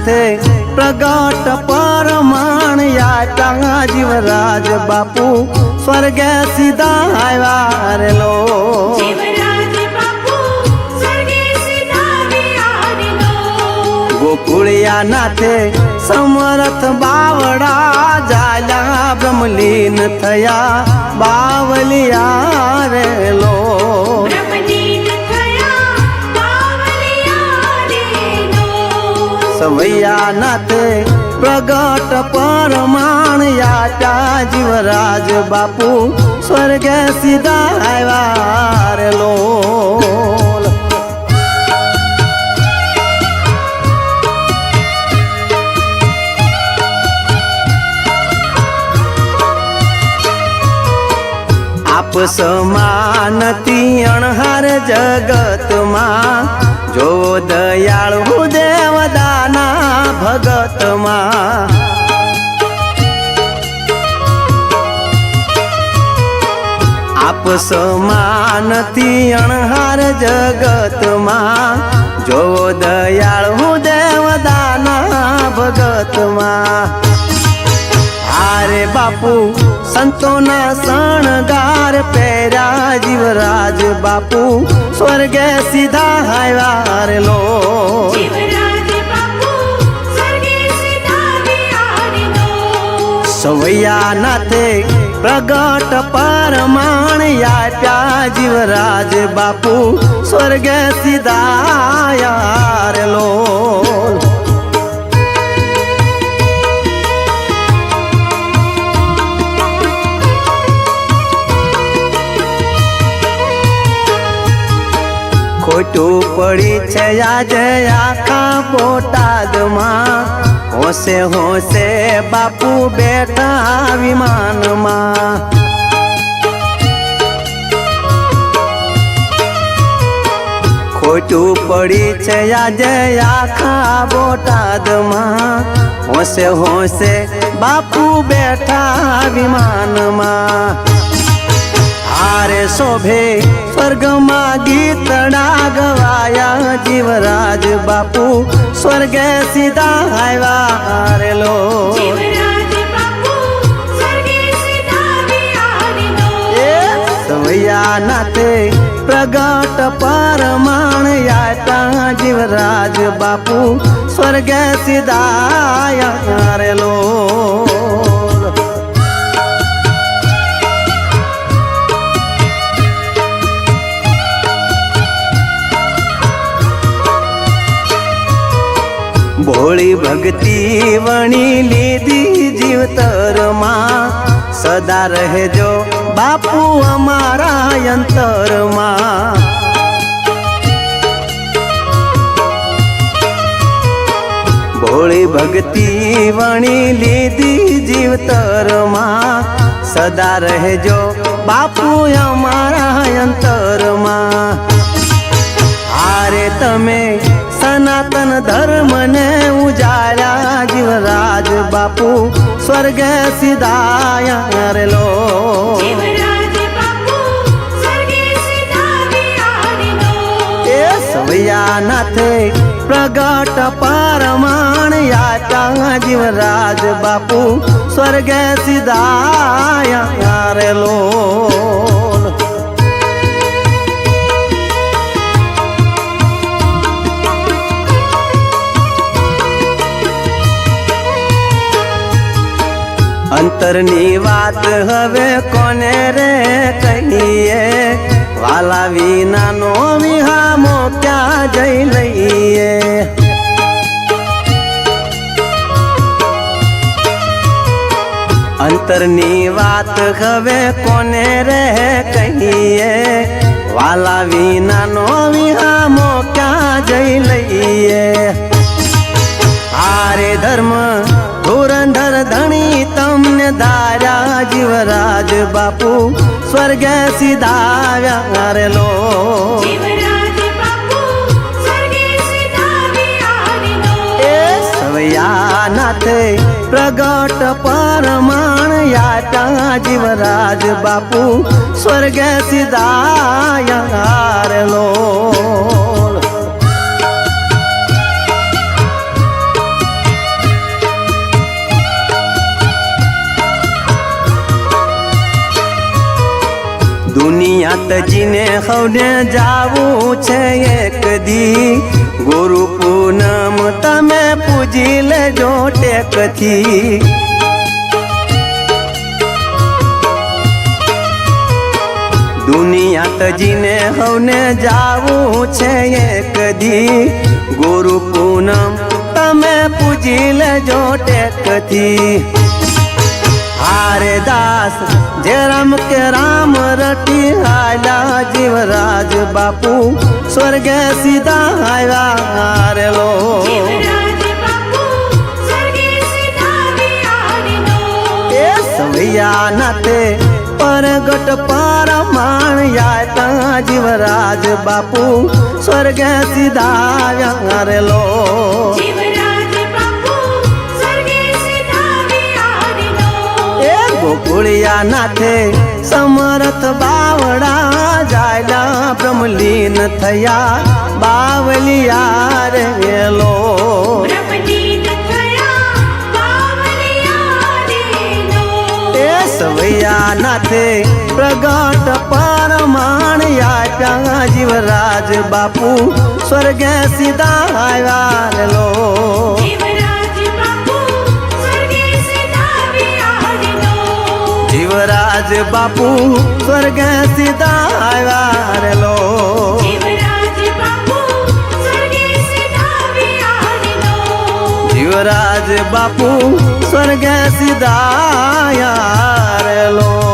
नाथे प्रगट परमाण याटा जीवराज बापू स्वर्गे सीधा आया रे लो। गोकुळिया नाथे समर्थ बावडा झाला ब्रह्मलीन थया बावलिया रे लो। सवैया नाथे प्रगट परमाण याटा जीवराज बापू स्वर्गे सीधा आया रे लो। आप समानती अणहार जगत मां जो दयाळु देवदाना भगत मां। आप समानती अणहार जगत मां जो दयाळु देवदाना भगत मां। आरे बापू संतोना शणगार पेरा जीवराज बापू स्वर्गे सीधा आया रे लो। सवैया नाथे प्रगट परमाण याटा जीवराज बापू स्वर्गे सीधा आया रे लो। खोटू पड़ी छे आज आखा बोटाद मां होसे होसे बापू बेटा विमान मां। खोटू पड़ी छे आज आखा बोटाद मां होसे होसे बापू बेटा विमान मां। आरे शोभे स्वर्ग मां गीतड़ा गवाया जीवराज बापू स्वर्गे सीधा आया रे लो। सवैया नाथे प्रगट परमाण याटा जीवराज बापू स्वर्गे सीधा आया रे लो। भोली भक्ति वणी लीधी जीवतर मां सदा रहे जो बापू हमारा अंतर मां। भोली भक्ति वणी लीधी जीवतर मां सदा रहे जो बापू हमारा अंतर मां। आरे तमे सनातन धर्म ने उजाड़ा जीवराज बापू स्वर्गे सीधा आया रे लो। सवैया नाथे प्रगट परमाण याटा जीवराज बापू स्वर्गे सीधा आया रे लो। अंतरनी वात हवे कोने रे कहिए वाला विना नो विहामो क्या जई लईए। अंतरनी वात हवे कोने रे कहिए वाला विना नो विहामो क्या जई लईए। आरे धर्म धुरंधर धनी तमने धारा जीवराज बापू स्वर्गे सीधा आया रे लो। सवैया नाथे प्रगट परमाण याटा जीवराज बापू स्वर्गे सीधा आया रे लो। દુનિયા તજીને હવને જાવું છે એક દી ગુરુ પૂનમ તમે પૂજી લેજો ટેકથી દુનિયા તજીને હવને જાવું છે એક દી ગુરુ પૂનમ તમે પૂજી લેજો ટેકથી હારે દાસ જે રામ કે રામ રટી આયા જીવરાજ બાપુ સ્વર્ગે સીધા આવ્યા રે લો એ સવૈયા નાતે પરગટ પરમાણ યાતા જીવરાજ બાપુ સ્વર્ગે સીધા આવ્યા રે લો ગોકુળિયા નાથે સમર્થ બાવડા જાયલા બ્રહ્મલીન થયા બાવલિયા રેલો એ સવૈયા નાથે પ્રગટ પરમાણ યાત્યા જીવરાજ બાપુ સ્વર્ગે સીધા આવ્યા રેલો જીવરાજ બાપુ સ્વર્ગે સીધા આવ્યા રેલો જીવરાજ બાપુ સ્વર્ગે સીધા આવ્યા રેલો